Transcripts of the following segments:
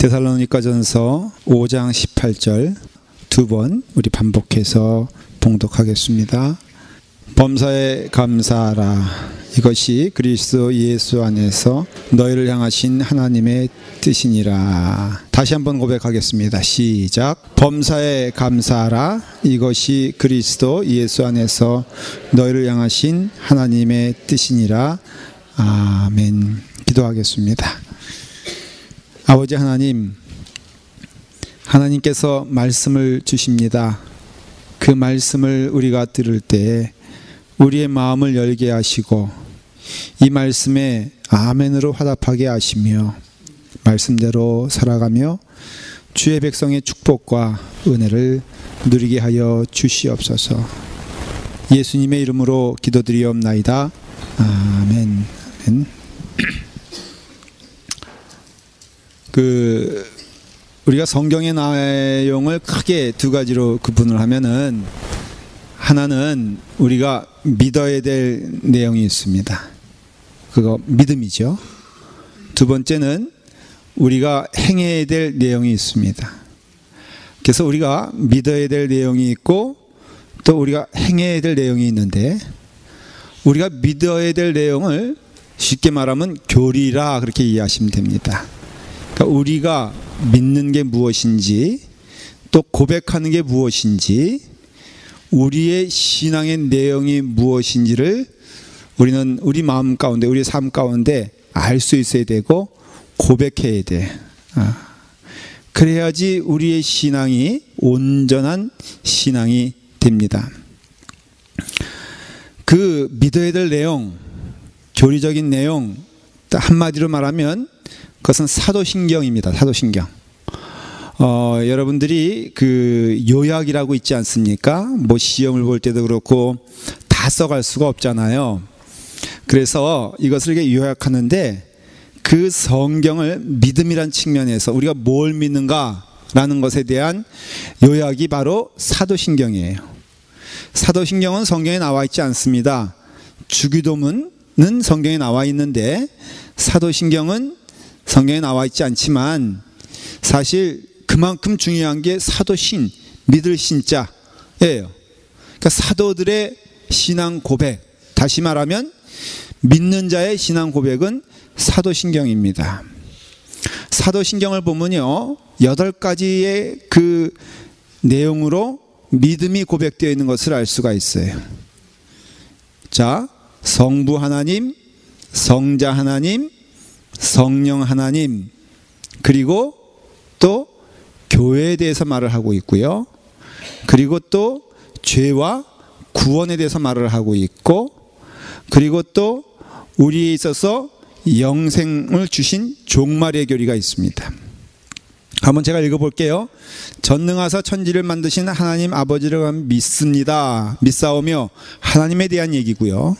데살로니가전서 5장 18절 두 번 우리 반복해서 봉독하겠습니다. 범사에 감사하라. 이것이 그리스도 예수 안에서 너희를 향하신 하나님의 뜻이니라. 다시 한번 고백하겠습니다. 시작. 범사에 감사하라. 이것이 그리스도 예수 안에서 너희를 향하신 하나님의 뜻이니라. 아멘. 기도하겠습니다. 아버지 하나님, 하나님께서 말씀을 주십니다. 그 말씀을 우리가 들을 때 우리의 마음을 열게 하시고 이 말씀에 아멘으로 화답하게 하시며 말씀대로 살아가며 주의 백성의 축복과 은혜를 누리게 하여 주시옵소서. 예수님의 이름으로 기도드리옵나이다. 아멘. 우리가 성경의 내용을 크게 두 가지로 구분을 하면은, 하나는 우리가 믿어야 될 내용이 있습니다. 그거 믿음이죠. 두 번째는 우리가 행해야 될 내용이 있습니다. 그래서 우리가 믿어야 될 내용이 있고 또 우리가 행해야 될 내용이 있는데, 우리가 믿어야 될 내용을 쉽게 말하면 교리라 그렇게 이해하시면 됩니다. 그러니까 우리가 믿는 게 무엇인지, 또 고백하는 게 무엇인지, 우리의 신앙의 내용이 무엇인지를 우리는 우리 마음 가운데, 우리 삶 가운데 알 수 있어야 되고 고백해야 돼. 그래야지 우리의 신앙이 온전한 신앙이 됩니다. 그 믿어야 될 내용, 교리적인 내용, 한마디로 말하면 그것은 사도신경입니다. 사도신경. 여러분들이 그 요약이라고 있지 않습니까? 뭐 시험을 볼 때도 그렇고 다 써갈 수가 없잖아요. 그래서 이것을 이렇게 요약하는데, 그 성경을 믿음이란 측면에서 우리가 뭘 믿는가라는 것에 대한 요약이 바로 사도신경이에요. 사도신경은 성경에 나와 있지 않습니다. 주기도문은 성경에 나와 있는데 사도신경은 성경에 나와 있지 않지만, 사실 그만큼 중요한 게 사도신, 믿을 신자예요. 그러니까 사도들의 신앙 고백, 다시 말하면 믿는 자의 신앙 고백은 사도신경입니다. 사도신경을 보면요, 8가지의 그 내용으로 믿음이 고백되어 있는 것을 알 수가 있어요. 자, 성부 하나님, 성자 하나님, 성령 하나님, 그리고 또 교회에 대해서 말을 하고 있고요. 그리고 또 죄와 구원에 대해서 말을 하고 있고, 그리고 또 우리에 있어서 영생을 주신 종말의 교리가 있습니다. 한번 제가 읽어볼게요. 전능하사 천지를 만드신 하나님 아버지를 믿습니다. 믿사오며, 하나님에 대한 얘기고요.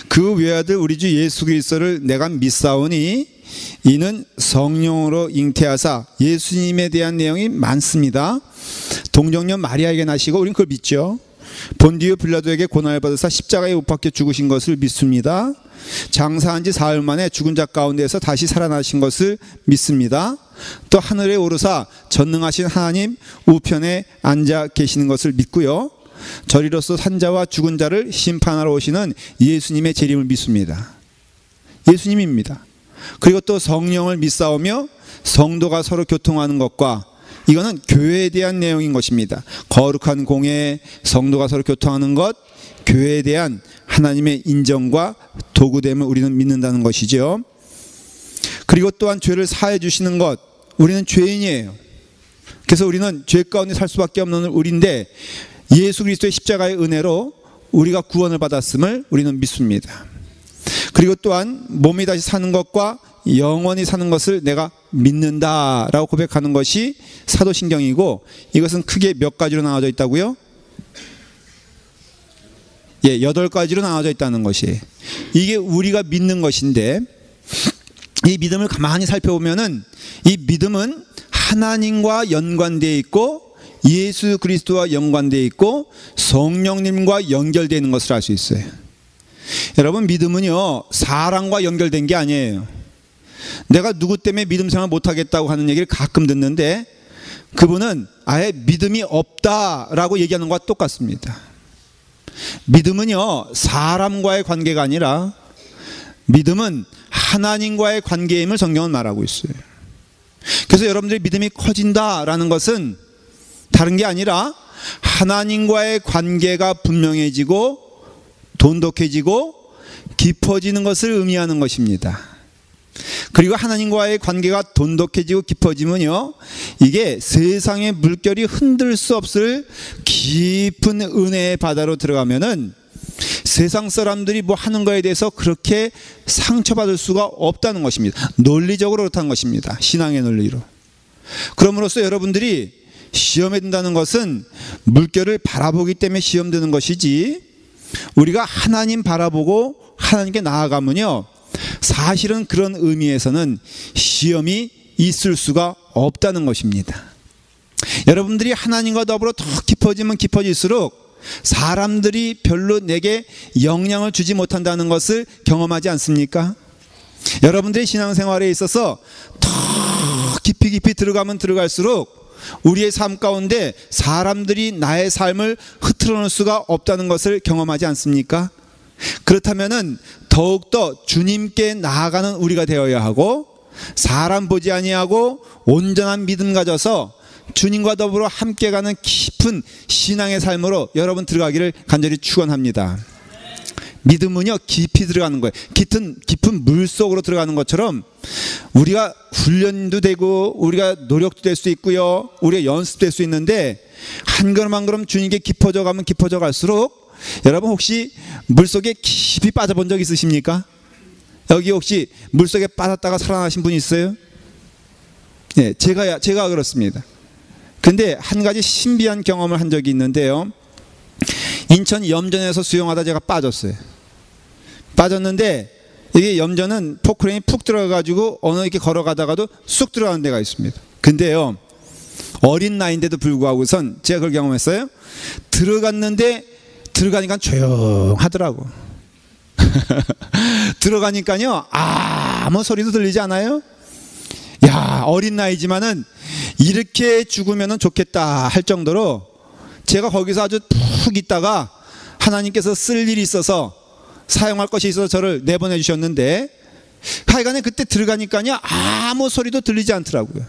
그 외아들 우리 주 예수 그리스도를 내가 믿사오니 이는 성령으로 잉태하사, 예수님에 대한 내용이 많습니다. 동정녀 마리아에게 나시고, 우리는 그걸 믿죠. 본디오 빌라도에게 고난을 받으사 십자가에 못 박혀 죽으신 것을 믿습니다. 장사한 지 사흘 만에 죽은 자 가운데서 다시 살아나신 것을 믿습니다. 또 하늘에 오르사 전능하신 하나님 우편에 앉아 계시는 것을 믿고요. 저리로서 산자와 죽은 자를 심판하러 오시는 예수님의 재림을 믿습니다. 예수님입니다. 그리고 또 성령을 믿사오며, 성도가 서로 교통하는 것과, 이거는 교회에 대한 내용인 것입니다. 거룩한 공예, 성도가 서로 교통하는 것, 교회에 대한 하나님의 인정과 도구됨을 우리는 믿는다는 것이죠. 그리고 또한 죄를 사해 주시는 것, 우리는 죄인이에요. 그래서 우리는 죄 가운데 살 수밖에 없는 우리인데, 예수 그리스도의 십자가의 은혜로 우리가 구원을 받았음을 우리는 믿습니다. 그리고 또한 몸이 다시 사는 것과 영원히 사는 것을 내가 믿는다라고 고백하는 것이 사도신경이고, 이것은 크게 몇 가지로 나눠져 있다고요? 8가지로 나눠져 있다는 것이, 이게 우리가 믿는 것인데, 이 믿음을 가만히 살펴보면은 이 믿음은 하나님과 연관되어 있고 예수 그리스도와 연관되어 있고 성령님과 연결되는 것을 알 수 있어요. 여러분, 믿음은요 사람과 연결된 게 아니에요. 내가 누구 때문에 믿음 생활 못하겠다고 하는 얘기를 가끔 듣는데 그분은 아예 믿음이 없다라고 얘기하는 것과 똑같습니다. 믿음은요, 사람과의 관계가 아니라 믿음은 하나님과의 관계임을 성경은 말하고 있어요. 그래서 여러분들의 믿음이 커진다라는 것은 다른 게 아니라 하나님과의 관계가 분명해지고 돈독해지고 깊어지는 것을 의미하는 것입니다. 그리고 하나님과의 관계가 돈독해지고 깊어지면요, 이게 세상의 물결이 흔들 수 없을 깊은 은혜의 바다로 들어가면은 세상 사람들이 뭐 하는 거에 대해서 그렇게 상처받을 수가 없다는 것입니다. 논리적으로 그렇다는 것입니다. 신앙의 논리로. 그럼으로써 여러분들이 시험에 든다는 것은 물결을 바라보기 때문에 시험 드는 것이지, 우리가 하나님 바라보고 하나님께 나아가면요, 사실은 그런 의미에서는 시험이 있을 수가 없다는 것입니다. 여러분들이 하나님과 더불어 더 깊어지면 깊어질수록 사람들이 별로 내게 영향을 주지 못한다는 것을 경험하지 않습니까? 여러분들의 신앙생활에 있어서 더 깊이 들어가면 들어갈수록 우리의 삶 가운데 사람들이 나의 삶을 흐트러놓을 수가 없다는 것을 경험하지 않습니까? 그렇다면은 더욱더 주님께 나아가는 우리가 되어야 하고, 사람 보지 아니하고 온전한 믿음 가져서 주님과 더불어 함께 가는 깊은 신앙의 삶으로 여러분 들어가기를 간절히 축원합니다. 믿음은요, 깊이 들어가는 거예요. 깊은 물 속으로 들어가는 것처럼 우리가 훈련도 되고 우리가 노력도 될 수 있고요, 우리가 연습될 수 있는데, 한 걸음 한 걸음 주님께 깊어져 가면 깊어져 갈수록, 여러분 혹시 물속에 깊이 빠져본 적 있으십니까? 여기 혹시 물속에 빠졌다가 살아나신 분 있어요? 네, 제가 그렇습니다. 근데 한 가지 신비한 경험을 한 적이 있는데요, 인천 염전에서 수영하다 제가 빠졌는데, 이게 염전은 포크레인이 푹 들어가가지고 어느 이렇게 걸어가다가도 쑥 들어가는 데가 있습니다. 근데요, 어린 나이인데도 불구하고선 제가 그걸 경험했어요. 들어가니까 조용하더라고. 들어가니까요, 아무 소리도 들리지 않아요. 야, 어린 나이지만은 이렇게 죽으면 좋겠다 할 정도로 제가 거기서 아주 푹 있다가 하나님께서 쓸 일이 있어서, 사용할 것이 있어서 저를 내보내 주셨는데, 하여간에 그때 들어가니까요, 아무 소리도 들리지 않더라고요.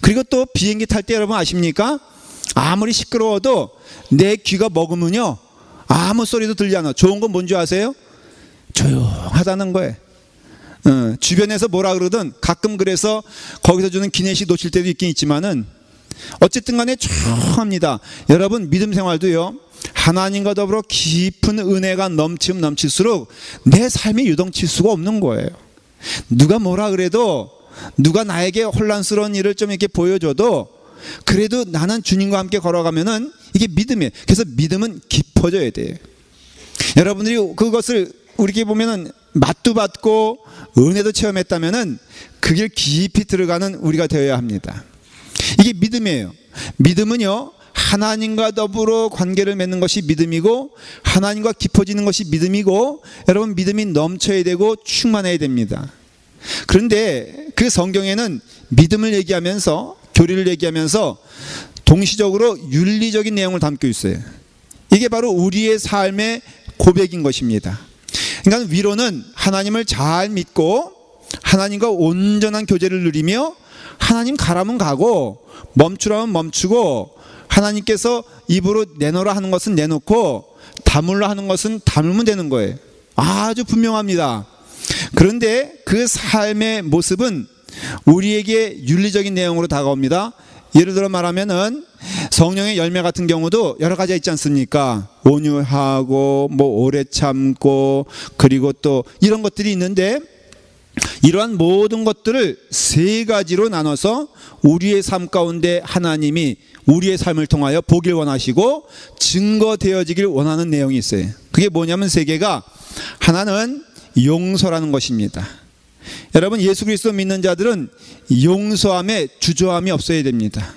그리고 또 비행기 탈 때 여러분 아십니까? 아무리 시끄러워도 내 귀가 먹으면요, 아무 소리도 들리지 않아. 좋은 건 뭔지 아세요? 조용하다는 거예요. 주변에서 뭐라 그러든 가끔 그래서 거기서 주는 기내식 놓칠 때도 있긴 있지만은 어쨌든 간에 조용합니다. 여러분 믿음 생활도요, 하나님과 더불어 깊은 은혜가 넘칠수록 내 삶이 유동칠 수가 없는 거예요. 누가 뭐라 그래도, 누가 나에게 혼란스러운 일을 좀 이렇게 보여줘도, 그래도 나는 주님과 함께 걸어가면은 이게 믿음이에요. 그래서 믿음은 깊어져야 돼요. 여러분들이 그것을 우리에게 보면은 맛도 받고 은혜도 체험했다면은 그 길 깊이 들어가는 우리가 되어야 합니다. 이게 믿음이에요. 믿음은요, 하나님과 더불어 관계를 맺는 것이 믿음이고, 하나님과 깊어지는 것이 믿음이고, 여러분 믿음이 넘쳐야 되고 충만해야 됩니다. 그런데 그 성경에는 믿음을 얘기하면서, 교리를 얘기하면서 동시적으로 윤리적인 내용을 담고 있어요. 이게 바로 우리의 삶의 고백인 것입니다. 그러니까 위로는 하나님을 잘 믿고 하나님과 온전한 교제를 누리며, 하나님 가라면 가고 멈추라면 멈추고, 하나님께서 입으로 내놓으라 하는 것은 내놓고 다물라 하는 것은 다물면 되는 거예요. 아주 분명합니다. 그런데 그 삶의 모습은 우리에게 윤리적인 내용으로 다가옵니다. 예를 들어 말하면은 성령의 열매 같은 경우도 여러 가지가 있지 않습니까? 온유하고 뭐 오래 참고, 그리고 또 이런 것들이 있는데, 이러한 모든 것들을 세 가지로 나눠서 우리의 삶 가운데 하나님이 우리의 삶을 통하여 보길 원하시고 증거되어지길 원하는 내용이 있어요. 그게 뭐냐면 세 개가, 하나는 용서라는 것입니다. 여러분 예수 그리스도 믿는 자들은 용서함에 주저함이 없어야 됩니다.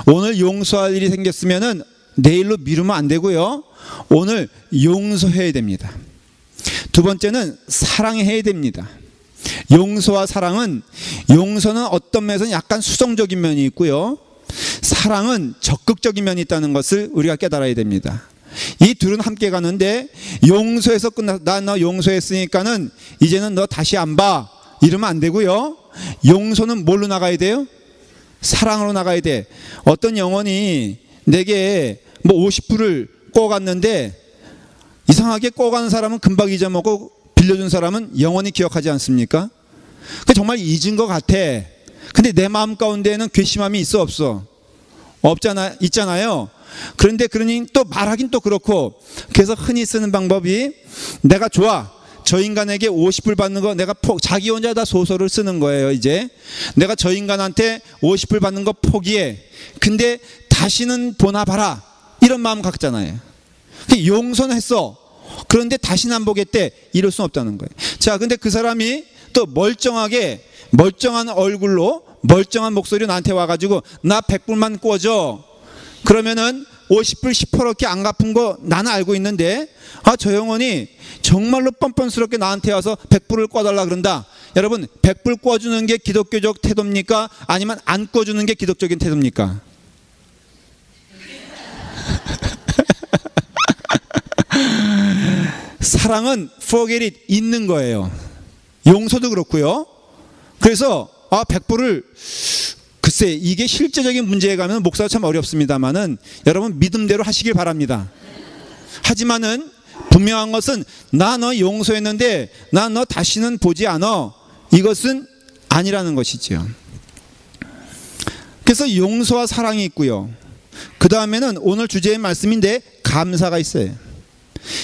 오늘 용서할 일이 생겼으면은 내일로 미루면 안 되고요, 오늘 용서해야 됩니다. 두 번째는 사랑해야 됩니다. 용서와 사랑은, 용서는 어떤 면에서는 약간 수동적인 면이 있고요, 사랑은 적극적인 면이 있다는 것을 우리가 깨달아야 됩니다. 이 둘은 함께 가는데, 용서해서 끝났어, 나 너 용서했으니까는 이제는 너 다시 안 봐, 이러면 안 되고요. 용서는 뭘로 나가야 돼요? 사랑으로 나가야 돼. 어떤 영혼이 내게 뭐 50불을 꿔갔는데 이상하게 꿔가는 사람은 금방 잊어먹고 빌려준 사람은 영원히 기억하지 않습니까? 정말 잊은 것 같아. 근데 내 마음 가운데에는 괘씸함이 있어 없어? 없잖아, 있잖아요. 그런데 그러니 또 말하긴 또 그렇고, 그래서 흔히 쓰는 방법이, 내가 좋아, 저 인간에게 50불 받는 거 내가 자기 혼자 다 소설을 쓰는 거예요. 이제 내가 저 인간한테 50불 받는 거 포기해. 근데 다시는 보나 봐라, 이런 마음 갖잖아요. 용서는 했어. 그런데 다시는 안 보겠대, 이럴 수는 없다는 거예요. 자, 근데 그 사람이 또 멀쩡한 얼굴로 멀쩡한 목소리로 나한테 와가지고 나 100불만 꿔줘. 그러면은 50불 시퍼렇게 안 갚은 거 나는 알고 있는데, 저 영혼이 정말로 뻔뻔스럽게 나한테 와서 100불을 꿔달라 그런다. 여러분, 100불 꿔주는 게 기독교적 태도입니까? 아니면 안 꿔주는 게 기독적인 태도입니까? 사랑은 forget it, 있는 거예요. 용서도 그렇고요. 그래서 100불을, 글쎄 이게 실제적인 문제에 가면 목사가 참 어렵습니다만은 여러분 믿음대로 하시길 바랍니다. 하지만은 분명한 것은, 나 너 용서했는데 나 너 다시는 보지 않아, 이것은 아니라는 것이지요. 그래서 용서와 사랑이 있고요, 그 다음에는 오늘 주제의 말씀인데 감사가 있어요.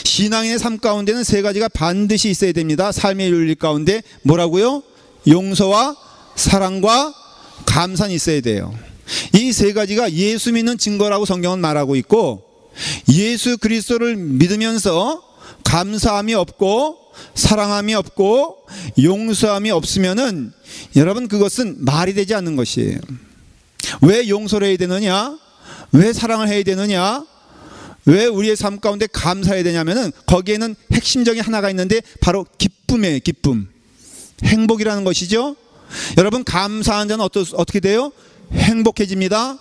신앙인의 삶 가운데는 세 가지가 반드시 있어야 됩니다. 삶의 윤리 가운데 뭐라고요? 용서와 사랑과 감사는 있어야 돼요. 이 세 가지가 예수 믿는 증거라고 성경은 말하고 있고, 예수 그리스도를 믿으면서 감사함이 없고 사랑함이 없고 용서함이 없으면은 여러분 그것은 말이 되지 않는 것이에요. 왜 용서를 해야 되느냐? 왜 사랑을 해야 되느냐? 왜 우리의 삶 가운데 감사해야 되냐면은 거기에는 핵심적인 하나가 있는데 바로 기쁨이에요. 기쁨, 행복이라는 것이죠. 여러분, 감사한 자는 어떻게 돼요? 행복해집니다.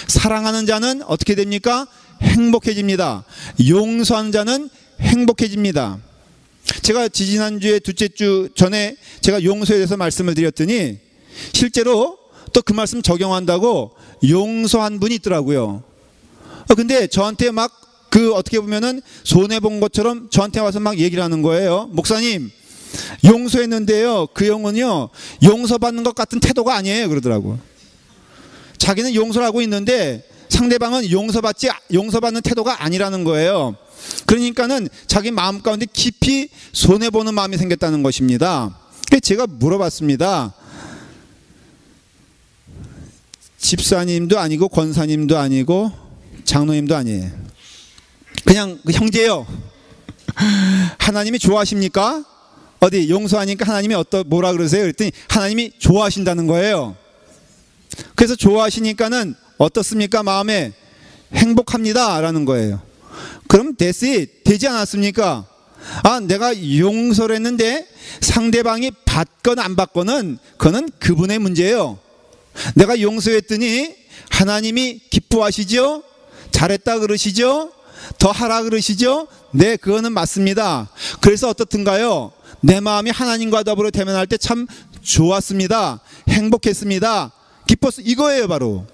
사랑하는 자는 어떻게 됩니까? 행복해집니다. 용서하는 자는 행복해집니다. 제가 지지난주에 둘째 주 전에 제가 용서에 대해서 말씀을 드렸더니 실제로 또 그 말씀 적용한다고 용서한 분이 있더라고요. 근데 저한테 막 어떻게 보면은 손해본 것처럼 저한테 와서 막 얘기를 하는 거예요. 목사님, 용서했는데요, 그 영혼이요, 용서받는 것 같은 태도가 아니에요, 그러더라고. 자기는 용서를 하고 있는데 상대방은 용서받는 태도가 아니라는 거예요. 그러니까는 자기 마음 가운데 깊이 손해보는 마음이 생겼다는 것입니다. 제가 물어봤습니다. 집사님도 아니고 권사님도 아니고 장로님도 아니에요. 그냥 형제요. 하나님이 좋아하십니까? 어디 용서하니까 하나님이 뭐라 그러세요? 그랬더니 하나님이 좋아하신다는 거예요. 그래서 좋아하시니까는 어떻습니까? 마음에 행복합니다 라는 거예요. 그럼 되지 않았습니까? 내가 용서를 했는데 상대방이 받건 안 받건은 그거는 그분의 문제예요. 내가 용서했더니 하나님이 기뻐하시죠? 잘했다 그러시죠? 더 하라 그러시죠? 네, 그거는 맞습니다. 그래서 어떻든가요? 내 마음이 하나님과 더불어 대면할 때 참 좋았습니다. 행복했습니다. 기뻤어. 이거예요, 바로.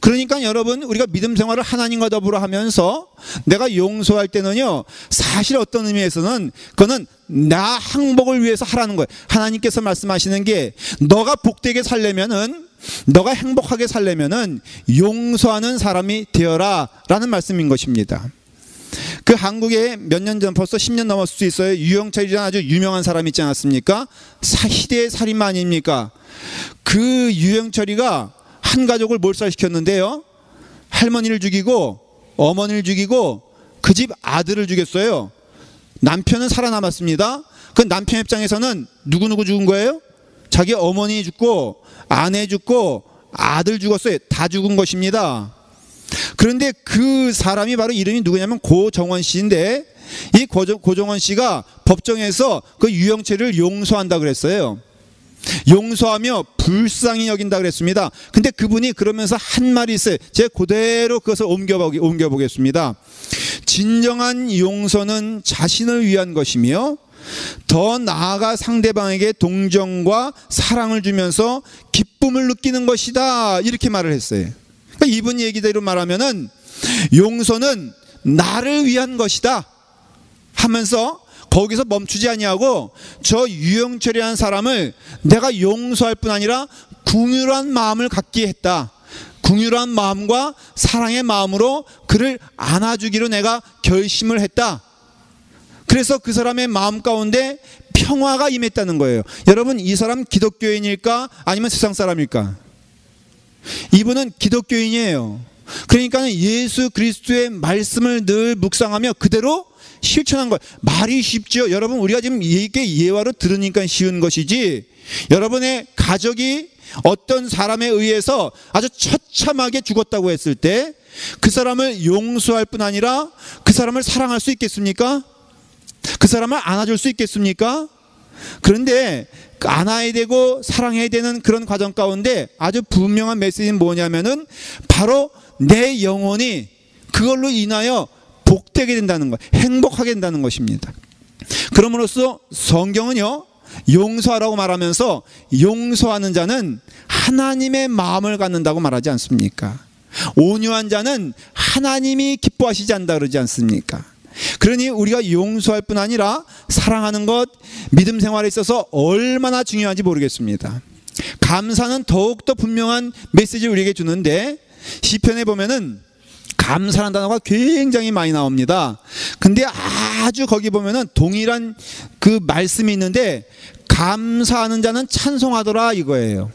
그러니까 여러분, 우리가 믿음 생활을 하나님과 더불어 하면서 내가 용서할 때는요, 사실 어떤 의미에서는 그거는 나 행복을 위해서 하라는 거예요. 하나님께서 말씀하시는 게, 너가 복되게 살려면은, 너가 행복하게 살려면은 용서하는 사람이 되어라 라는 말씀인 것입니다. 그 한국에 몇 년 전, 벌써 10년 넘었을 수 있어요. 유영철이라는 아주 유명한 사람 있지 않았습니까? 희대의 살인마 아닙니까? 그 유영철이가 한 가족을 몰살시켰는데요, 할머니를 죽이고 어머니를 죽이고 그 집 아들을 죽였어요. 남편은 살아남았습니다. 그 남편 입장에서는 누구 죽은 거예요? 자기 어머니 죽고 아내 죽고 아들 죽었어요. 다 죽은 것입니다. 그런데 그 사람이 바로 이름이 누구냐면 고정원 씨인데, 이 고정원 씨가 법정에서 그 유영철을 용서한다 그랬어요. 용서하며 불쌍히 여긴다 그랬습니다. 근데 그분이 그러면서 한 말이 있어요. 제가 그대로 그것을 옮겨보겠습니다. 진정한 용서는 자신을 위한 것이며 더 나아가 상대방에게 동정과 사랑을 주면서 기쁨을 느끼는 것이다, 이렇게 말을 했어요. 그러니까 이분 얘기대로 말하면은 용서는 나를 위한 것이다 하면서 거기서 멈추지 아니하고 저 유영철이라는 사람을 내가 용서할 뿐 아니라 긍휼한 마음을 갖게 했다. 긍휼한 마음과 사랑의 마음으로 그를 안아주기로 내가 결심을 했다. 그래서 그 사람의 마음 가운데 평화가 임했다는 거예요. 여러분, 이 사람 기독교인일까 아니면 세상 사람일까? 이분은 기독교인이에요. 그러니까 예수 그리스도의 말씀을 늘 묵상하며 그대로 실천한 거예요. 말이 쉽죠. 여러분, 우리가 지금 이게 예화로 들으니까 쉬운 것이지, 여러분의 가족이 어떤 사람에 의해서 아주 처참하게 죽었다고 했을 때 그 사람을 용서할 뿐 아니라 그 사람을 사랑할 수 있겠습니까? 그 사람을 안아줄 수 있겠습니까? 그런데 안아야 되고 사랑해야 되는 그런 과정 가운데 아주 분명한 메시지는 뭐냐면은 바로 내 영혼이 그걸로 인하여 복되게 된다는 것, 행복하게 된다는 것입니다. 그러므로써 성경은요, 용서하라고 말하면서 용서하는 자는 하나님의 마음을 갖는다고 말하지 않습니까? 온유한 자는 하나님이 기뻐하시지 않는다 그러지 않습니까? 그러니 우리가 용서할 뿐 아니라 사랑하는 것, 믿음 생활에 있어서 얼마나 중요한지 모르겠습니다. 감사는 더욱더 분명한 메시지를 우리에게 주는데, 시편에 보면은 감사라는 단어가 굉장히 많이 나옵니다. 근데 아주 거기 보면은 동일한 그 말씀이 있는데, 감사하는 자는 찬송하더라 이거예요.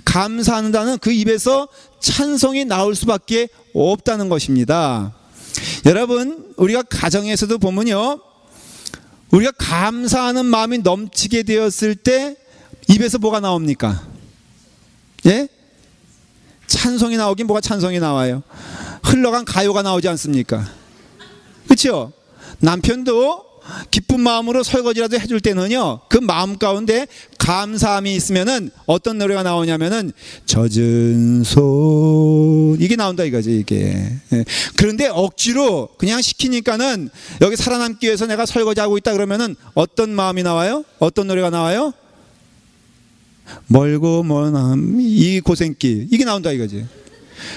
감사하는 자는 그 입에서 찬송이 나올 수밖에 없다는 것입니다. 여러분, 우리가 가정에서도 보면요, 우리가 감사하는 마음이 넘치게 되었을 때 입에서 뭐가 나옵니까? 예? 찬송이 나오긴 뭐가 찬송이 나와요? 흘러간 가요가 나오지 않습니까? 그렇죠? 남편도 기쁜 마음으로 설거지라도 해줄 때는요, 그 마음 가운데 감사함이 있으면은 어떤 노래가 나오냐면은 젖은 손, 이게 나온다 이거지, 이게. 그런데 억지로 그냥 시키니까는 여기 살아남기 위해서 내가 설거지하고 있다 그러면은 어떤 마음이 나와요? 어떤 노래가 나와요? 멀고 먼 이 고생길, 이게 나온다 이거지.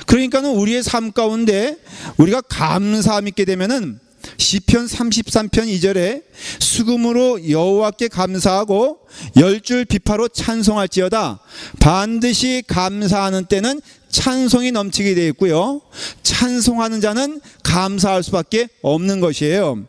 그러니까는 우리의 삶 가운데 우리가 감사함 있게 되면은 시편 33편 2절에 수금으로 여호와께 감사하고 열줄 비파로 찬송할지어다. 반드시 감사하는 때는 찬송이 넘치게 되어 있고요, 찬송하는 자는 감사할 수밖에 없는 것이에요.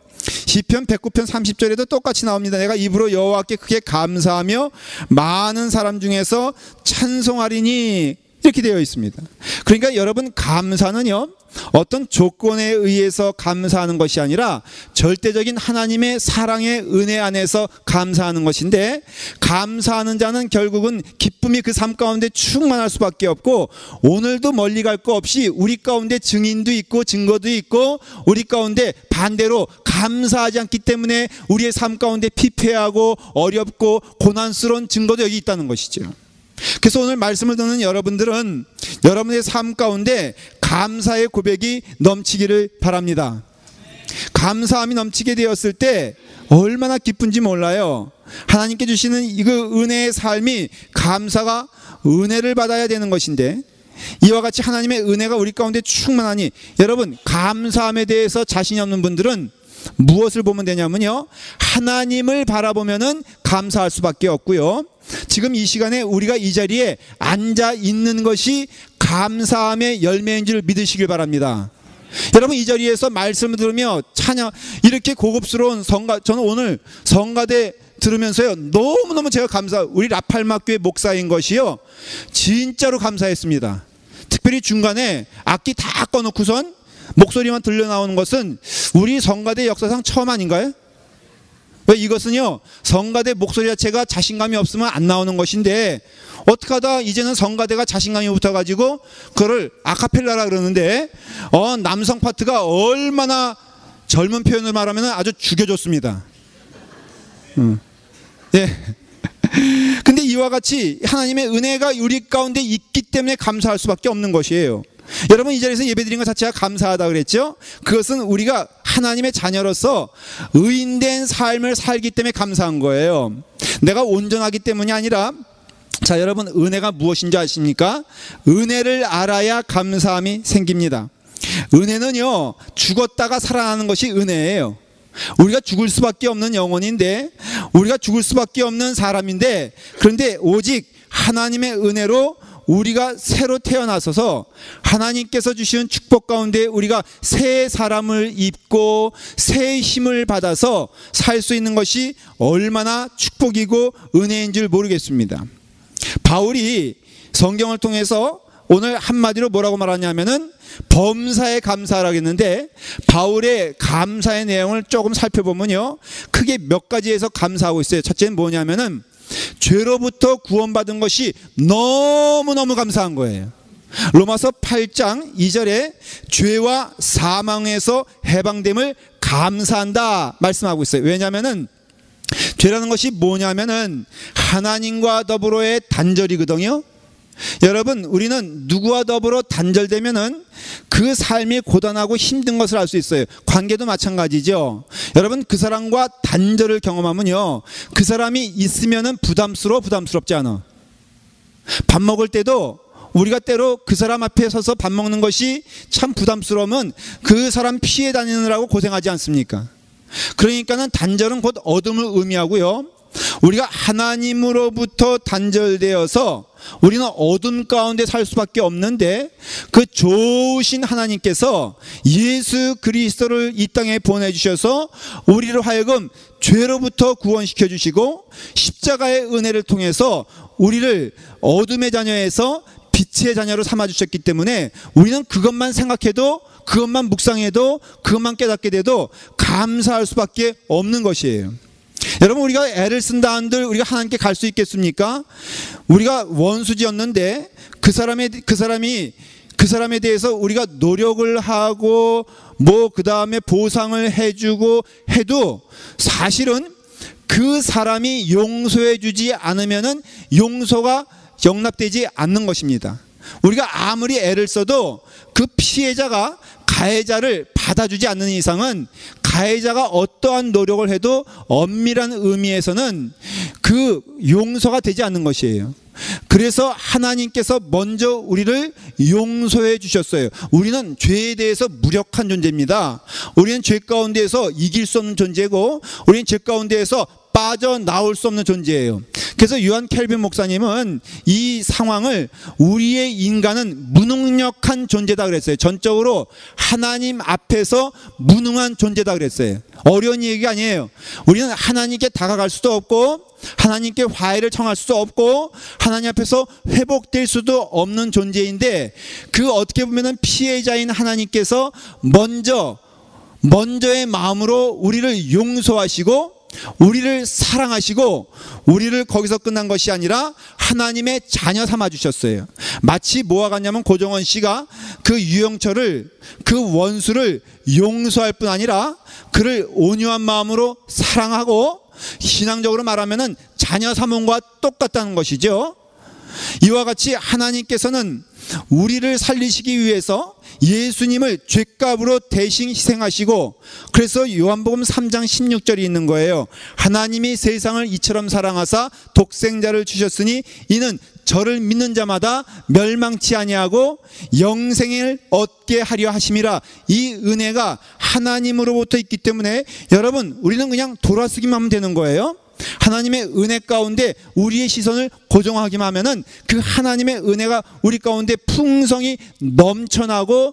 시편 109편 30절에도 똑같이 나옵니다. 내가 입으로 여호와께 크게 감사하며 많은 사람 중에서 찬송하리니, 이렇게 되어 있습니다. 그러니까 여러분, 감사는요, 어떤 조건에 의해서 감사하는 것이 아니라 절대적인 하나님의 사랑의 은혜 안에서 감사하는 것인데, 감사하는 자는 결국은 기쁨이 그 삶 가운데 충만할 수밖에 없고, 오늘도 멀리 갈 거 없이 우리 가운데 증인도 있고 증거도 있고, 우리 가운데 반대로 감사하지 않기 때문에 우리의 삶 가운데 피폐하고 어렵고 고난스러운 증거도 여기 있다는 것이죠. 그래서 오늘 말씀을 듣는 여러분들은 여러분의 삶 가운데 감사의 고백이 넘치기를 바랍니다. 감사함이 넘치게 되었을 때 얼마나 기쁜지 몰라요. 하나님께 주시는 이 그 은혜의 삶이, 감사가 은혜를 받아야 되는 것인데, 이와 같이 하나님의 은혜가 우리 가운데 충만하니, 여러분, 감사함에 대해서 자신이 없는 분들은 무엇을 보면 되냐면요, 하나님을 바라보면은 감사할 수밖에 없고요, 지금 이 시간에 우리가 이 자리에 앉아 있는 것이 감사함의 열매인 줄 믿으시길 바랍니다. 여러분, 이 자리에서 말씀을 들으며 찬양, 이렇게 고급스러운 저는 오늘 성가대 들으면서요, 너무너무 제가 우리 라팔마교회 목사인 것이요, 진짜로 감사했습니다. 특별히 중간에 악기 다 꺼놓고선 목소리만 들려 나오는 것은 우리 성가대 역사상 처음 아닌가요? 왜? 이것은요, 성가대 목소리 자체가 자신감이 없으면 안 나오는 것인데, 어떻게 하다 이제는 성가대가 자신감이 붙어가지고 그거를 아카펠라라 그러는데, 남성 파트가 얼마나 젊은 표현을 말하면 아주 죽여줬습니다. 예. 근데 이와 같이 하나님의 은혜가 우리 가운데 있기 때문에 감사할 수밖에 없는 것이에요. 여러분, 이 자리에서 예배드린 것 자체가 감사하다 그랬죠? 그것은 우리가 하나님의 자녀로서 의인된 삶을 살기 때문에 감사한 거예요. 내가 온전하기 때문이 아니라, 자, 여러분, 은혜가 무엇인지 아십니까? 은혜를 알아야 감사함이 생깁니다. 은혜는요, 죽었다가 살아나는 것이 은혜예요. 우리가 죽을 수밖에 없는 영혼인데, 우리가 죽을 수밖에 없는 사람인데, 그런데 오직 하나님의 은혜로 우리가 새로 태어나서서 하나님께서 주시는 축복 가운데 우리가 새 사람을 입고 새 힘을 받아서 살 수 있는 것이 얼마나 축복이고 은혜인 줄 모르겠습니다. 바울이 성경을 통해서 오늘 한마디로 뭐라고 말하냐면은 범사에 감사하라고 했는데, 바울의 감사의 내용을 조금 살펴보면요, 크게 몇 가지에서 감사하고 있어요. 첫째는 뭐냐면은 죄로부터 구원받은 것이 너무너무 감사한 거예요. 로마서 8장 2절에 죄와 사망에서 해방됨을 감사한다 말씀하고 있어요. 왜냐하면은 죄라는 것이 뭐냐면은 하나님과 더불어의 단절이거든요. 여러분, 우리는 누구와 더불어 단절되면은 그 삶이 고단하고 힘든 것을 알 수 있어요. 관계도 마찬가지죠. 여러분, 그 사람과 단절을 경험하면요, 그 사람이 있으면은 부담스럽지 않아. 밥 먹을 때도 우리가 때로 그 사람 앞에 서서 밥 먹는 것이 참 부담스러우면 그 사람 피해 다니느라고 고생하지 않습니까? 그러니까는 단절은 곧 어둠을 의미하고요, 우리가 하나님으로부터 단절되어서 우리는 어둠 가운데 살 수밖에 없는데, 그 좋으신 하나님께서 예수 그리스도를 이 땅에 보내주셔서 우리를 하여금 죄로부터 구원시켜 주시고 십자가의 은혜를 통해서 우리를 어둠의 자녀에서 빛의 자녀로 삼아주셨기 때문에 우리는 그것만 생각해도, 그것만 묵상해도, 그것만 깨닫게 돼도 감사할 수밖에 없는 것이에요. 여러분, 우리가 애를 쓴다 한들 우리가 하나님께 갈 수 있겠습니까? 우리가 원수지였는데 그 사람에 대해서 우리가 노력을 하고 그 다음에 보상을 해주고 해도 사실은 그 사람이 용서해 주지 않으면은 용서가 용납되지 않는 것입니다. 우리가 아무리 애를 써도 그 피해자가 가해자를 받아주지 않는 이상은 가해자가 어떠한 노력을 해도 엄밀한 의미에서는 그 용서가 되지 않는 것이에요. 그래서 하나님께서 먼저 우리를 용서해 주셨어요. 우리는 죄에 대해서 무력한 존재입니다. 우리는 죄 가운데에서 이길 수 없는 존재고, 우리는 죄 가운데에서 빠져나올 수 없는 존재예요. 그래서 요한 켈빈 목사님은 이 상황을 우리의 인간은 무능력한 존재다 그랬어요. 전적으로 하나님 앞에서 무능한 존재다 그랬어요. 어려운 얘기가 아니에요. 우리는 하나님께 다가갈 수도 없고 하나님께 화해를 청할 수도 없고 하나님 앞에서 회복될 수도 없는 존재인데, 그 어떻게 보면은 피해자인 하나님께서 먼저의 마음으로 우리를 용서하시고 우리를 사랑하시고 우리를 거기서 끝난 것이 아니라 하나님의 자녀 삼아 주셨어요. 마치 뭐와 같냐면 고정원 씨가 그 유영철을, 그 원수를 용서할 뿐 아니라 그를 온유한 마음으로 사랑하고, 신앙적으로 말하면은 자녀 삼음과 똑같다는 것이죠. 이와 같이 하나님께서는 우리를 살리시기 위해서 예수님을 죗값으로 대신 희생하시고, 그래서 요한복음 3장 16절이 있는 거예요. 하나님이 세상을 이처럼 사랑하사 독생자를 주셨으니 이는 저를 믿는 자마다 멸망치 아니하고 영생을 얻게 하려 하심이라. 이 은혜가 하나님으로부터 있기 때문에 여러분, 우리는 그냥 돌아서기만 하면 되는 거예요. 하나님의 은혜 가운데 우리의 시선을 고정하기만 하면은 그 하나님의 은혜가 우리 가운데 풍성히 넘쳐나고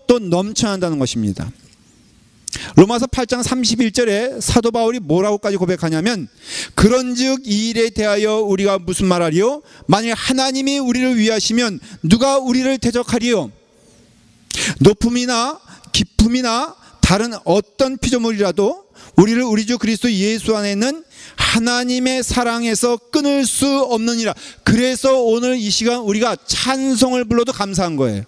또 넘쳐난다는 것입니다. 로마서 8장 31절에 사도 바울이 뭐라고까지 고백하냐면, 그런즉 이 일에 대하여 우리가 무슨 말하리요? 만일 하나님이 우리를 위하시면 누가 우리를 대적하리요? 높음이나 깊음이나 다른 어떤 피조물이라도 우리를 우리 주 그리스도 예수 안에 있는 하나님의 사랑에서 끊을 수 없느니라. 그래서 오늘 이 시간 우리가 찬송을 불러도 감사한 거예요.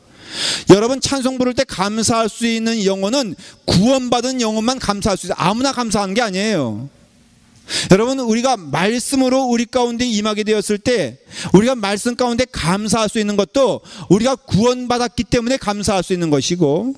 여러분, 찬송 부를 때 감사할 수 있는 영혼은 구원받은 영혼만 감사할 수 있어요. 아무나 감사하는 게 아니에요. 여러분, 우리가 말씀으로 우리 가운데 임하게 되었을 때 우리가 말씀 가운데 감사할 수 있는 것도 우리가 구원받았기 때문에 감사할 수 있는 것이고,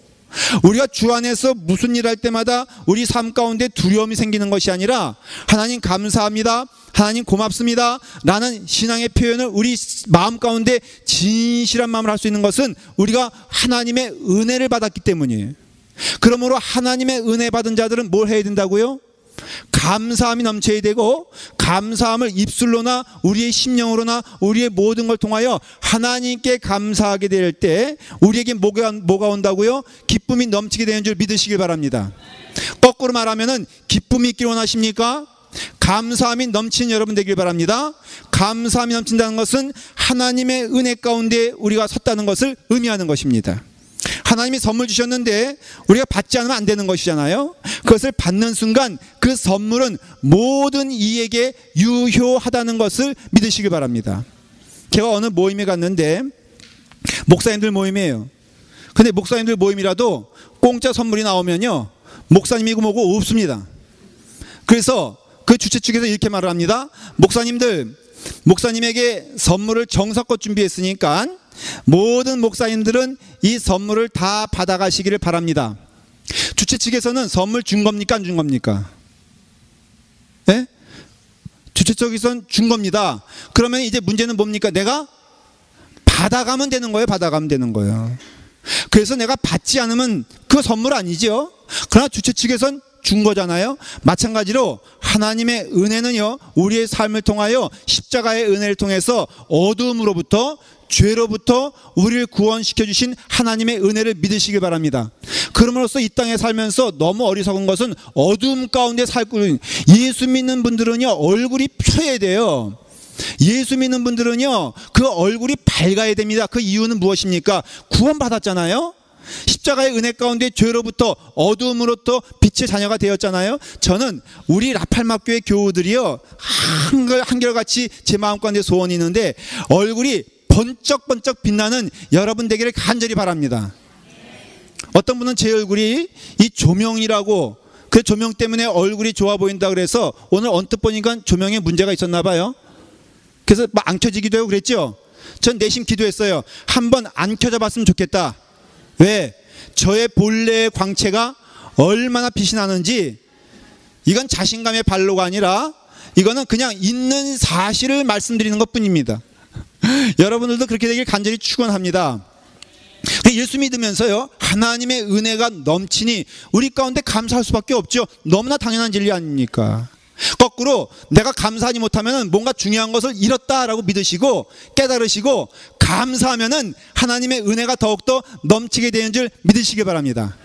우리가 주 안에서 무슨 일 할 때마다 우리 삶 가운데 두려움이 생기는 것이 아니라 하나님 감사합니다, 하나님 고맙습니다 라는 신앙의 표현을 우리 마음 가운데 진실한 마음을 할 수 있는 것은 우리가 하나님의 은혜를 받았기 때문이에요. 그러므로 하나님의 은혜 받은 자들은 뭘 해야 된다고요? 감사함이 넘쳐야 되고, 감사함을 입술로나 우리의 심령으로나 우리의 모든 걸 통하여 하나님께 감사하게 될 때 우리에게 뭐가 온다고요? 기쁨이 넘치게 되는 줄 믿으시길 바랍니다. 거꾸로 말하면은 기쁨이 있길 원하십니까? 감사함이 넘치는 여러분 되길 바랍니다. 감사함이 넘친다는 것은 하나님의 은혜 가운데 우리가 섰다는 것을 의미하는 것입니다. 하나님이 선물 주셨는데 우리가 받지 않으면 안 되는 것이잖아요. 그것을 받는 순간 그 선물은 모든 이에게 유효하다는 것을 믿으시기 바랍니다. 제가 어느 모임에 갔는데 목사님들 모임이에요. 근데 목사님들 모임이라도 공짜 선물이 나오면요, 목사님이고 뭐고 없습니다. 그래서 그 주최 측에서 이렇게 말을 합니다. 목사님에게 선물을 정성껏 준비했으니까 모든 목사님들은 이 선물을 다 받아가시기를 바랍니다. 주최 측에서는 선물 준 겁니까, 안 준 겁니까? 네? 주최 측에서는 준 겁니다. 그러면 이제 문제는 뭡니까? 내가 받아가면 되는 거예요, 받아가면 되는 거예요. 그래서 내가 받지 않으면 그 선물 아니죠. 그러나 주최 측에서는 준 거잖아요. 마찬가지로 하나님의 은혜는요, 우리의 삶을 통하여 십자가의 은혜를 통해서 어두움으로부터, 죄로부터 우리를 구원시켜 주신 하나님의 은혜를 믿으시길 바랍니다. 그럼으로써 이 땅에 살면서 너무 어리석은 것은 어두움 가운데 살고, 예수 믿는 분들은요 얼굴이 펴야 돼요. 예수 믿는 분들은요 그 얼굴이 밝아야 됩니다. 그 이유는 무엇입니까? 구원받았잖아요. 십자가의 은혜 가운데 죄로부터, 어두움으로부터 빛의 자녀가 되었잖아요. 저는 우리 라팔막교회 교우들이요 한결같이 제 마음 가운데 소원이 있는데, 얼굴이 번쩍번쩍 빛나는 여러분 되기를 간절히 바랍니다. 어떤 분은 제 얼굴이 이 조명이라고, 그 조명 때문에 얼굴이 좋아 보인다 그래서 오늘 언뜻 보니까 조명에 문제가 있었나 봐요. 그래서 막 안 켜지기도 하고 그랬죠. 전 내심 기도했어요. 한번 안 켜져 봤으면 좋겠다. 왜? 저의 본래의 광채가 얼마나 빛이 나는지. 이건 자신감의 발로가 아니라 이거는 그냥 있는 사실을 말씀드리는 것 뿐입니다. 여러분들도 그렇게 되길 간절히 축원합니다. 예수 믿으면서요 하나님의 은혜가 넘치니 우리 가운데 감사할 수밖에 없죠. 너무나 당연한 진리 아닙니까? 거꾸로 내가 감사하지 못하면 뭔가 중요한 것을 잃었다라고 믿으시고 깨달으시고 감사하면은 하나님의 은혜가 더욱더 넘치게 되는 줄 믿으시기 바랍니다.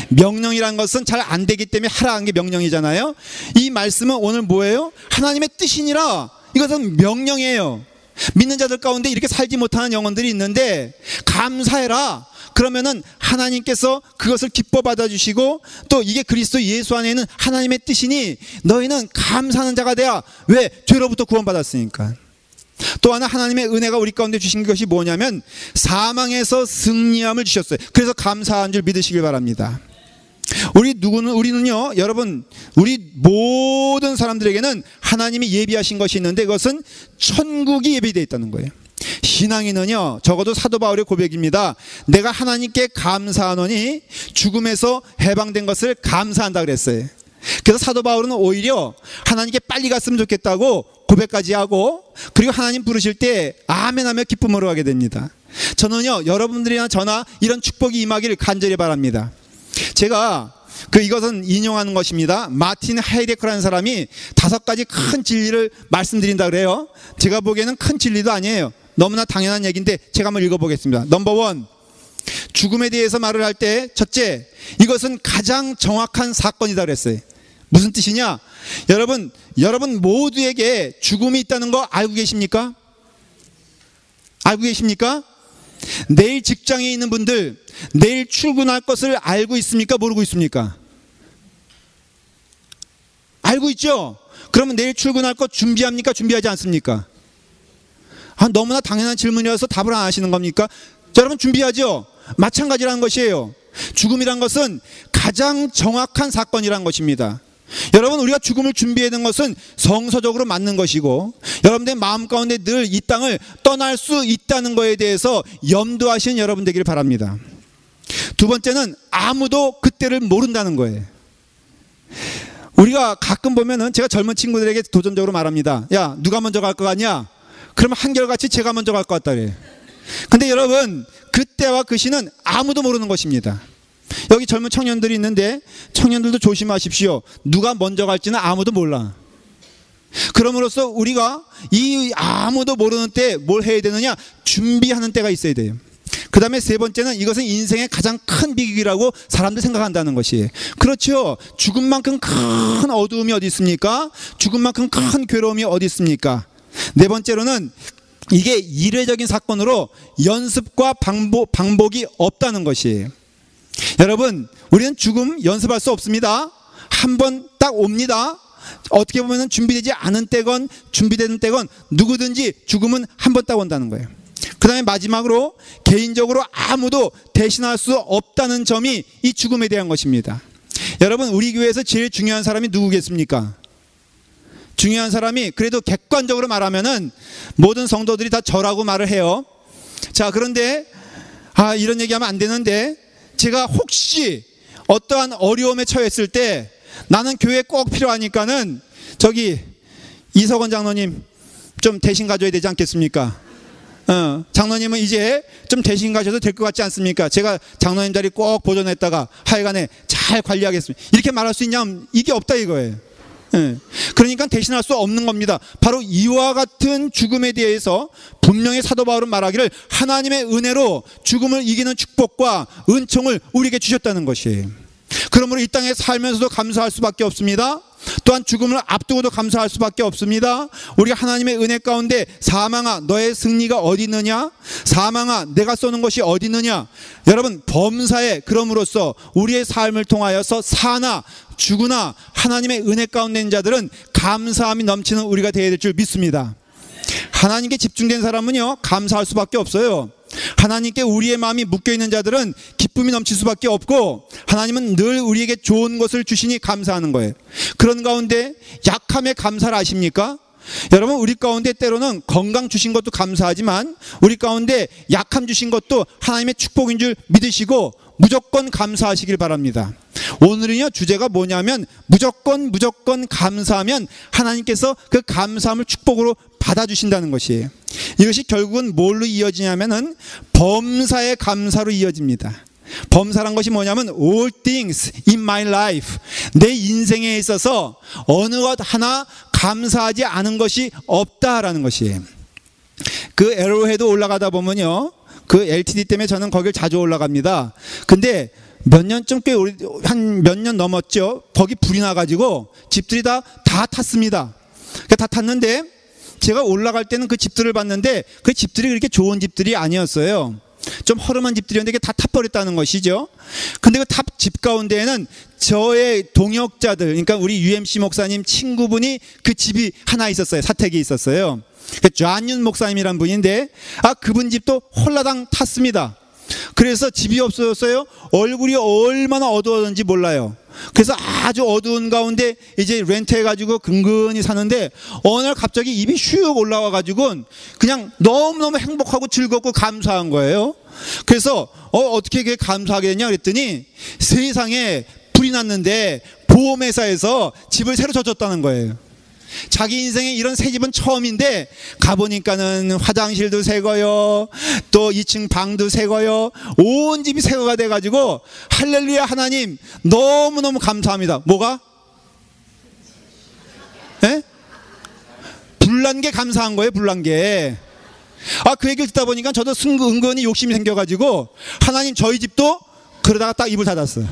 명령이란 것은 잘 안 되기 때문에 하라는 게 명령이잖아요. 이 말씀은 오늘 뭐예요? 하나님의 뜻이니라. 이것은 명령이에요. 믿는 자들 가운데 이렇게 살지 못하는 영혼들이 있는데 감사해라. 그러면은 하나님께서 그것을 기뻐 받아주시고, 또 이게 그리스도 예수 안에 있는 하나님의 뜻이니 너희는 감사하는 자가 되어. 왜? 죄로부터 구원받았으니까. 또 하나 하나님의 은혜가 우리 가운데 주신 것이 뭐냐면 사망에서 승리함을 주셨어요. 그래서 감사한 줄 믿으시길 바랍니다. 우리는요 여러분, 우리 모든 사람들에게는 하나님이 예비하신 것이 있는데 그것은 천국이 예비되어 있다는 거예요. 신앙인은요 적어도 사도 바울의 고백입니다. 내가 하나님께 감사하노니 죽음에서 해방된 것을 감사한다 그랬어요. 그래서 사도 바울은 오히려 하나님께 빨리 갔으면 좋겠다고 고백까지 하고, 그리고 하나님 부르실 때 아멘 하며 기쁨으로 가게 됩니다. 저는요 여러분들이나 저나 이런 축복이 임하기를 간절히 바랍니다. 제가 이것은 인용하는 것입니다. 마틴 하이데커라는 사람이 5가지 큰 진리를 말씀드린다 그래요. 제가 보기에는 큰 진리도 아니에요. 너무나 당연한 얘기인데 제가 한번 읽어보겠습니다. 넘버 1, 죽음에 대해서 말을 할 때 첫째, 이것은 가장 정확한 사건이다 그랬어요. 무슨 뜻이냐? 여러분 모두에게 죽음이 있다는 거 알고 계십니까? 알고 계십니까? 내일 직장에 있는 분들 내일 출근할 것을 알고 있습니까? 모르고 있습니까? 알고 있죠? 그러면 내일 출근할 것 준비합니까? 준비하지 않습니까? 너무나 당연한 질문이어서 답을 안 하시는 겁니까? 여러분 준비하죠? 마찬가지라는 것이에요. 죽음이란 것은 가장 정확한 사건이란 것입니다. 여러분, 우리가 죽음을 준비해야 되는 것은 성서적으로 맞는 것이고, 여러분들의 마음 가운데 늘 이 땅을 떠날 수 있다는 것에 대해서 염두하시는 여러분 되기를 바랍니다. 두 번째는 아무도 그때를 모른다는 거예요. 우리가 가끔 보면은, 제가 젊은 친구들에게 도전적으로 말합니다. 야, 누가 먼저 갈 것 같냐? 그러면 한결같이 제가 먼저 갈 것 같다 그래요. 근데 여러분, 그때와 그 시는 아무도 모르는 것입니다. 여기 젊은 청년들이 있는데 청년들도 조심하십시오. 누가 먼저 갈지는 아무도 몰라. 그럼으로써 우리가 이 아무도 모르는 때 뭘 해야 되느냐? 준비하는 때가 있어야 돼요. 그 다음에 세 번째는, 이것은 인생의 가장 큰 비극이라고 사람들 생각한다는 것이. 그렇죠. 죽음만큼 큰 어두움이 어디 있습니까? 죽음만큼 큰 괴로움이 어디 있습니까? 네 번째로는, 이게 이례적인 사건으로 연습과 방법이 없다는 것이에요. 여러분, 우리는 죽음 연습할 수 없습니다. 한 번 딱 옵니다. 어떻게 보면 준비되지 않은 때건 준비되는 때건 누구든지 죽음은 한 번 딱 온다는 거예요. 그 다음에 마지막으로, 개인적으로 아무도 대신할 수 없다는 점이 이 죽음에 대한 것입니다. 여러분, 우리 교회에서 제일 중요한 사람이 누구겠습니까? 중요한 사람이, 그래도 객관적으로 말하면은 모든 성도들이 다 저라고 말을 해요. 자, 그런데 이런 얘기하면 안 되는데, 제가 혹시 어떠한 어려움에 처했을 때 나는 교회에 꼭 필요하니까는 저기 이석원 장로님 좀 대신 가줘야 되지 않겠습니까? 장로님은 이제 좀 대신 가셔도 될 것 같지 않습니까? 제가 장로님 자리 꼭 보존했다가 하여간에 잘 관리하겠습니다. 이렇게 말할 수 있냐면 이게 없다 이거예요. 그러니까 대신할 수 없는 겁니다. 바로 이와 같은 죽음에 대해서 분명히 사도 바울은 말하기를, 하나님의 은혜로 죽음을 이기는 축복과 은총을 우리에게 주셨다는 것이에요. 그러므로 이 땅에 살면서도 감사할 수밖에 없습니다. 또한 죽음을 앞두고도 감사할 수밖에 없습니다. 우리가 하나님의 은혜 가운데, 사망아 너의 승리가 어디 있느냐? 사망아 내가 쏘는 것이 어디 있느냐? 여러분, 범사에 그럼으로써 우리의 삶을 통하여서 사나 죽으나 하나님의 은혜 가운데 있는 자들은 감사함이 넘치는 우리가 되어야 될 줄 믿습니다. 하나님께 집중된 사람은요, 감사할 수밖에 없어요. 하나님께 우리의 마음이 묶여있는 자들은 기쁨이 넘칠 수밖에 없고, 하나님은 늘 우리에게 좋은 것을 주시니 감사하는 거예요. 그런 가운데 약함에 감사를 아십니까? 여러분, 우리 가운데 때로는 건강 주신 것도 감사하지만, 우리 가운데 약함 주신 것도 하나님의 축복인 줄 믿으시고 무조건 감사하시길 바랍니다. 오늘은요, 주제가 뭐냐면, 무조건 감사하면 하나님께서 그 감사함을 축복으로 받아주신다는 것이에요. 이것이 결국은 뭘로 이어지냐면은 범사의 감사로 이어집니다. 범사란 것이 뭐냐면 all things in my life, 내 인생에 있어서 어느 것 하나 감사하지 않은 것이 없다라는 것이에요. 그 에로헤드 올라가다 보면요, 그 LTD 때문에 저는 거길 자주 올라갑니다. 근데 몇 년쯤, 꽤 한 몇 년 넘었죠. 거기 불이 나가지고 집들이 다 탔습니다. 다 탔는데 제가 올라갈 때는 그 집들을 봤는데 그 집들이 그렇게 좋은 집들이 아니었어요. 좀 허름한 집들이었는데 이게 다 타버렸다는 것이죠. 근데 그 집 가운데에는 저의 동역자들, 그러니까 우리 UMC 목사님 친구분이 그 집이 하나 있었어요. 사택이 있었어요. 좌윤 목사님이란 분인데, 그분 집도 홀라당 탔습니다. 그래서 집이 없어졌어요. 얼굴이 얼마나 어두웠는지 몰라요. 그래서 아주 어두운 가운데 이제 렌트해가지고 근근히 사는데, 어느 날 갑자기 입이 슉 올라와가지고 그냥 너무너무 행복하고 즐겁고 감사한 거예요. 그래서 어떻게 그게 감사하게 됐냐 그랬더니, 세상에 불이 났는데 보험회사에서 집을 새로 져줬다는 거예요. 자기 인생에 이런 새 집은 처음인데 가보니까는 화장실도 새거요, 또 2층 방도 새거요, 온 집이 새거가 돼가지고 할렐루야, 하나님 너무너무 감사합니다. 뭐가? 예? 불난 게 감사한 거예요. 불난 게. 그 얘기를 듣다 보니까 저도 은근히 욕심이 생겨가지고, 하나님 저희 집도, 그러다가 딱 입을 닫았어요.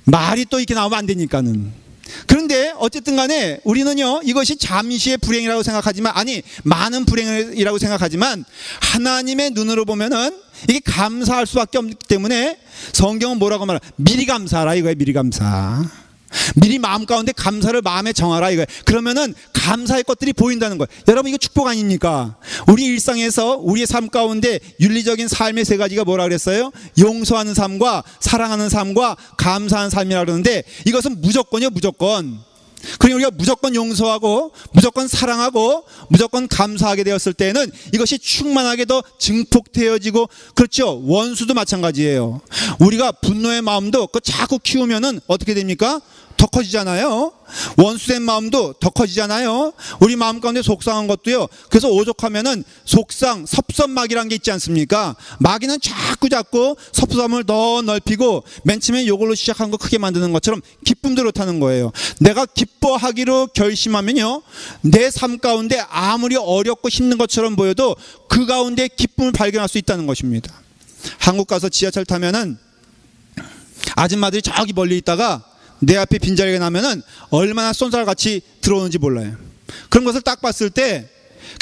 말이 또 이렇게 나오면 안 되니까는. 그런데 어쨌든 간에 우리는요, 이것이 잠시의 불행이라고 생각하지만, 많은 불행이라고 생각하지만, 하나님의 눈으로 보면은 이게 감사할 수밖에 없기 때문에 성경은 뭐라고 말해요? 미리 감사하라 이거예요. 미리 감사. 미리 마음 가운데 감사를 마음에 정하라 이거예요. 그러면은 감사의 것들이 보인다는 거예요. 여러분 이거 축복 아닙니까? 우리 일상에서 우리의 삶 가운데 윤리적인 삶의 세 가지가 뭐라 그랬어요? 용서하는 삶과 사랑하는 삶과 감사하는 삶이라 그러는데 이것은 무조건이요, 무조건. 그러니까 우리가 무조건 용서하고 무조건 사랑하고 무조건 감사하게 되었을 때는 이것이 충만하게 더 증폭되어지고, 그렇죠. 원수도 마찬가지예요. 우리가 분노의 마음도 그 자꾸 키우면은 어떻게 됩니까? 더 커지잖아요. 원수된 마음도 더 커지잖아요. 우리 마음 가운데 속상한 것도요. 그래서 오죽하면은 속상, 섭섭마귀란 게 있지 않습니까? 마귀는 자꾸 섭섭함을 더 넓히고 맨 처음에 이걸로 시작한 거 크게 만드는 것처럼 기쁨도 그렇다는 거예요. 내가 기뻐하기로 결심하면요, 내 삶 가운데 아무리 어렵고 힘든 것처럼 보여도 그 가운데 기쁨을 발견할 수 있다는 것입니다. 한국 가서 지하철 타면은 아줌마들이 저기 멀리 있다가 내 앞에 빈자리가 나면은 얼마나 쏜살같이 들어오는지 몰라요. 그런 것을 딱 봤을 때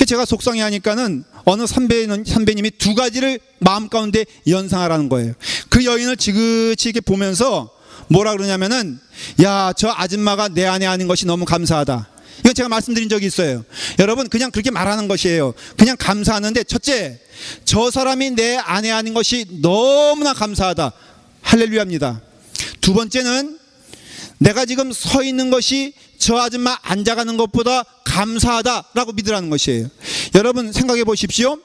제가 속상해 하니까는 어느 선배님이 두 가지를 마음 가운데 연상하라는 거예요. 그 여인을 지그치 이렇게 보면서 뭐라 그러냐면은, 야, 저 아줌마가 내 아내 아닌 것이 너무 감사하다. 이건 제가 말씀드린 적이 있어요. 여러분 그냥 그렇게 말하는 것이에요. 그냥 감사하는데, 첫째, 저 사람이 내 아내 아닌 것이 너무나 감사하다. 할렐루야입니다. 두 번째는 내가 지금 서 있는 것이 저 아줌마 앉아가는 것보다 감사하다라고 믿으라는 것이에요. 여러분 생각해 보십시오.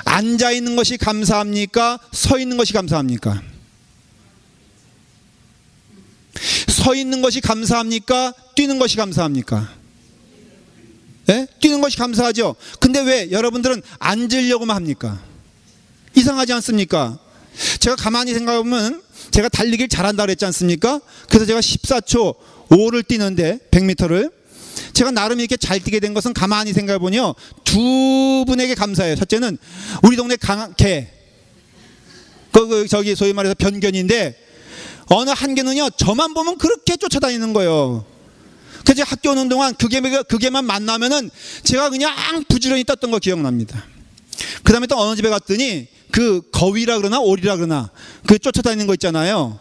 앉아 있는 것이 감사합니까? 서 있는 것이 감사합니까? 서 있는 것이 감사합니까? 뛰는 것이 감사합니까? 네? 뛰는 것이 감사하죠. 근데 왜 여러분들은 앉으려고만 합니까? 이상하지 않습니까? 제가 가만히 생각해보면 제가 달리기를 잘한다 그랬지 않습니까? 그래서 제가 14초 5를 뛰는데 100m를 제가 나름 이렇게 잘 뛰게 된 것은 가만히 생각해보면요, 두 분에게 감사해요. 첫째는 우리 동네 개, 저기 소위 말해서 변견인데 어느 한 개는요 저만 보면 그렇게 쫓아다니는 거예요. 그래서 학교 오는 동안 그 개만 만나면은 제가 그냥 부지런히 떴던 거 기억납니다. 그 다음에 또 어느 집에 갔더니 그 거위라 그러나 오리라 그러나 그 쫓아다니는 거 있잖아요.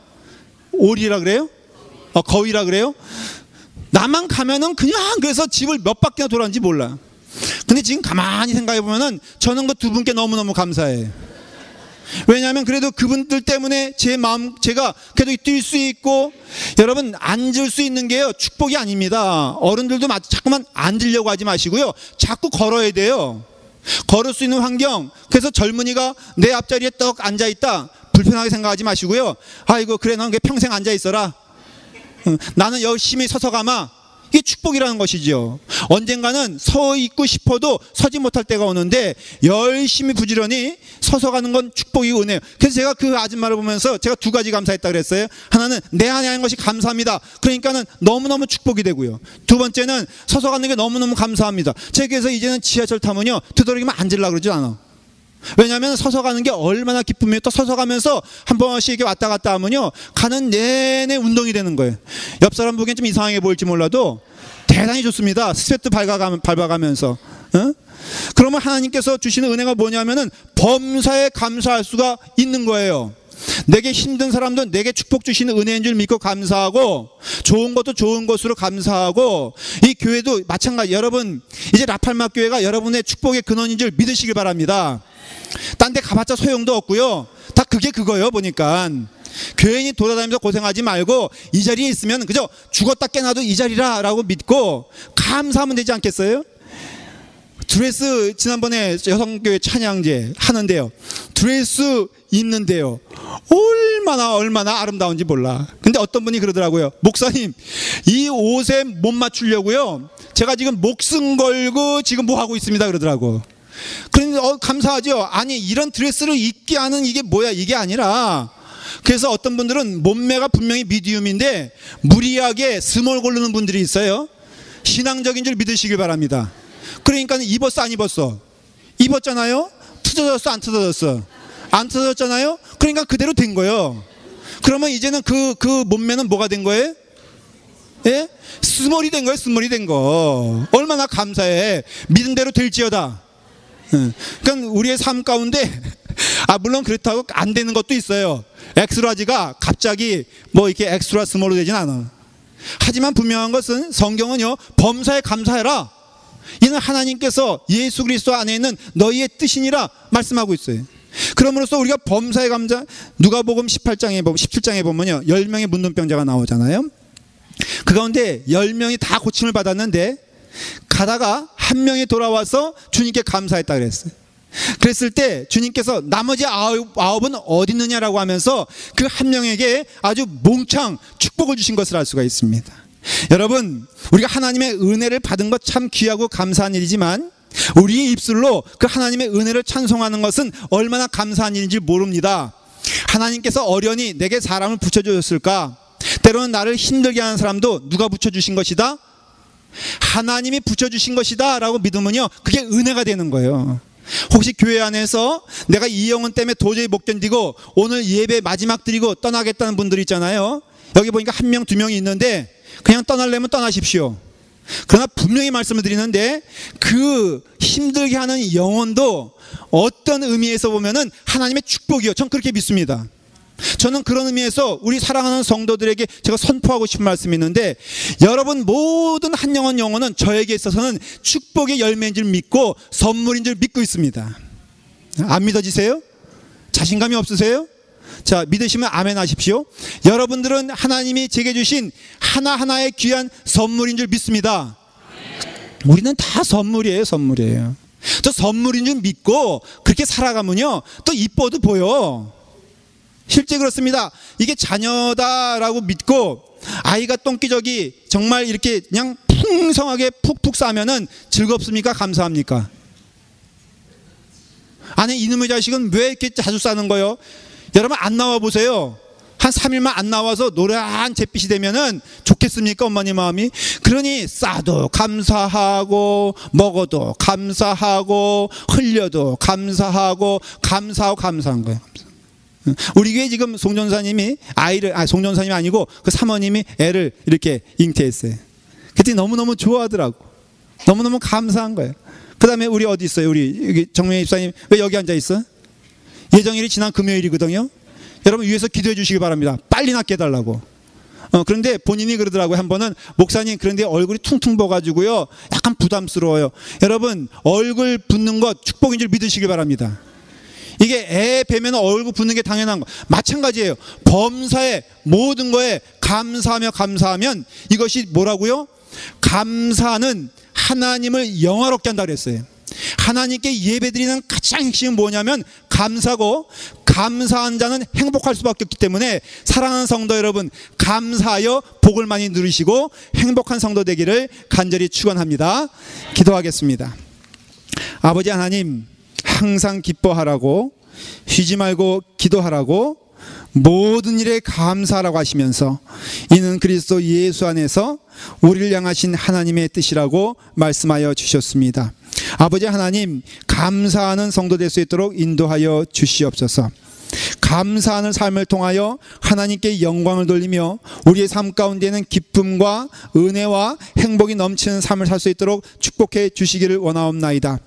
오리라 그래요? 거위라 그래요? 나만 가면은 그냥 그래서 집을 몇 바퀴나 돌았는지 몰라. 근데 지금 가만히 생각해 보면은 저는 그 두 분께 너무너무 감사해요. 왜냐하면 그래도 그분들 때문에 제 마음, 제가 그래도 뛸 수 있고, 여러분 앉을 수 있는 게요 축복이 아닙니다. 어른들도 자꾸만 앉으려고 하지 마시고요, 자꾸 걸어야 돼요. 걸을 수 있는 환경. 그래서 젊은이가 내 앞자리에 떡 앉아있다 불편하게 생각하지 마시고요, 아이고 그래 넌 평생 앉아있어라, 나는 열심히 서서 가마. 이게 축복이라는 것이죠. 언젠가는 서 있고 싶어도 서지 못할 때가 오는데 열심히 부지런히 서서 가는 건 축복이고 은혜예요. 그래서 제가 그 아줌마를 보면서 제가 두 가지 감사했다 그랬어요. 하나는 내 안에 하는 것이 감사합니다. 그러니까는 너무너무 축복이 되고요. 두 번째는 서서 가는 게 너무너무 감사합니다. 제가 그래서 이제는 지하철 타면요 되도록이면 앉으려고 그러지 않아. 왜냐하면 서서 가는 게 얼마나 기쁨이에요. 또 서서 가면서 한 번씩 이렇게 왔다 갔다 하면요 가는 내내 운동이 되는 거예요. 옆 사람 보기엔 좀 이상하게 보일지 몰라도 대단히 좋습니다. 스웨트 밟아가면서. 그러면 하나님께서 주시는 은혜가 뭐냐면은 범사에 감사할 수가 있는 거예요. 내게 힘든 사람도 내게 축복 주시는 은혜인 줄 믿고 감사하고, 좋은 것도 좋은 것으로 감사하고, 이 교회도 마찬가지. 여러분 이제 라팔마 교회가 여러분의 축복의 근원인 줄 믿으시길 바랍니다. 딴 데 가봤자 소용도 없고요, 다 그게 그거예요. 보니까 괜히 돌아다니면서 고생하지 말고 이 자리에 있으면 그저 죽었다 깨나도 이 자리라 라고 믿고 감사하면 되지 않겠어요? 드레스 지난번에 여성교회 찬양제 하는데요, 드레스 입는데요 얼마나 아름다운지 몰라. 근데 어떤 분이 그러더라고요, 목사님 이 옷에 못 맞추려고요 제가 지금 목숨 걸고 지금 뭐 하고 있습니다 그러더라고. 그런데 감사하죠. 아니 이런 드레스를 입게 하는 이게 뭐야, 이게 아니라, 그래서 어떤 분들은 몸매가 분명히 미디움인데 무리하게 스몰 고르는 분들이 있어요. 신앙적인 줄 믿으시길 바랍니다. 그러니까 입었어 안 입었어? 입었잖아요. 뜯어졌어 안 뜯어졌어? 안 뜯어졌잖아요. 그러니까 그대로 된 거예요. 그러면 이제는 그 몸매는 뭐가 된 거예요? 예? 스몰이 된 거예요. 스몰이 된 거. 얼마나 감사해. 믿은 대로 될지어다. 그러니까 우리의 삶 가운데 물론 그렇다고 안 되는 것도 있어요. 엑스트라지가 갑자기 뭐 이렇게 엑스트라 스몰로 되진 않아. 하지만 분명한 것은 성경은요, 범사에 감사해라. 이는 하나님께서 예수 그리스도 안에 있는 너희의 뜻이니라 말씀하고 있어요. 그럼으로써 우리가 범사에 감사, 누가복음 17장에 보면요, 10명의 문둥병자가 나오잖아요. 그 가운데 10명이 다 고침을 받았는데 가다가 한 명이 돌아와서 주님께 감사했다 그랬어요. 그랬을 때 주님께서 나머지 아홉은 어디 있느냐라고 하면서 그 한 명에게 아주 몽창 축복을 주신 것을 알 수가 있습니다. 여러분, 우리가 하나님의 은혜를 받은 것 참 귀하고 감사한 일이지만 우리의 입술로 그 하나님의 은혜를 찬송하는 것은 얼마나 감사한 일인지 모릅니다. 하나님께서 어련히 내게 사람을 붙여주셨을까? 때로는 나를 힘들게 하는 사람도 누가 붙여주신 것이다? 하나님이 붙여주신 것이다 라고 믿으면요, 그게 은혜가 되는 거예요. 혹시 교회 안에서 내가 이 영혼 때문에 도저히 못 견디고 오늘 예배 마지막 드리고 떠나겠다는 분들 있잖아요. 여기 보니까 한 명, 두 명이 있는데 그냥 떠나려면 떠나십시오. 그러나 분명히 말씀을 드리는데 그 힘들게 하는 영혼도 어떤 의미에서 보면은 하나님의 축복이요, 전 그렇게 믿습니다. 저는 그런 의미에서 우리 사랑하는 성도들에게 제가 선포하고 싶은 말씀이 있는데, 여러분 모든 한 영혼은 저에게 있어서는 축복의 열매인 줄 믿고 선물인 줄 믿고 있습니다. 안 믿어지세요? 자신감이 없으세요? 자, 믿으시면 아멘 하십시오. 여러분들은 하나님이 제게 주신 하나하나의 귀한 선물인 줄 믿습니다. 우리는 다 선물이에요. 또 선물인 줄 믿고 그렇게 살아가면요, 또 이뻐도 보여. 실제 그렇습니다. 이게 자녀다라고 믿고 아이가 똥기저귀 정말 이렇게 그냥 풍성하게 푹푹 싸면은 즐겁습니까? 감사합니까? 아니, 이놈의 자식은 왜 이렇게 자주 싸는 거예요? 여러분 안 나와 보세요. 한 3일만 안 나와서 노란 잿빛이 되면은 좋겠습니까? 어머니 마음이. 그러니 싸도 감사하고 먹어도 감사하고 흘려도 감사하고 감사한 거예요. 우리 교회 지금 송전사님이 송전사님이 아니고 그 사모님이 애를 이렇게 잉태했어요. 그때 너무너무 좋아하더라고. 너무너무 감사한 거예요. 그 다음에 우리 어디 있어요? 우리 여기 정명희 집사님 왜 여기 앉아 있어? 예정일이 지난 금요일이거든요. 여러분 위에서 기도해 주시기 바랍니다. 빨리 낫게 해달라고. 그런데 본인이 그러더라고요. 한 번은 목사님, 그런데 얼굴이 퉁퉁 부어가지고요, 약간 부담스러워요. 여러분 얼굴 붓는 것 축복인 줄 믿으시기 바랍니다. 이게 애 뵈면 얼굴 붓는 게 당연한 거 마찬가지예요. 범사에 모든 거에 감사하면 이것이 뭐라고요? 감사는 하나님을 영화롭게 한다 그랬어요. 하나님께 예배드리는 가장 핵심은 뭐냐면 감사고, 감사한 자는 행복할 수밖에 없기 때문에 사랑하는 성도 여러분, 감사하여 복을 많이 누리시고 행복한 성도 되기를 간절히 축원합니다. 기도하겠습니다. 아버지 하나님, 항상 기뻐하라고, 쉬지 말고 기도하라고, 모든 일에 감사하라고 하시면서 이는 그리스도 예수 안에서 우리를 향하신 하나님의 뜻이라고 말씀하여 주셨습니다. 아버지 하나님, 감사하는 성도 될 수 있도록 인도하여 주시옵소서. 감사하는 삶을 통하여 하나님께 영광을 돌리며 우리의 삶 가운데는 기쁨과 은혜와 행복이 넘치는 삶을 살 수 있도록 축복해 주시기를 원하옵나이다.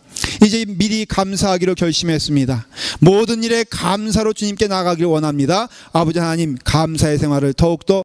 이제 미리 감사하기로 결심했습니다. 모든 일에 감사로 주님께 나아가길 원합니다. 아버지 하나님, 감사의 생활을 더욱더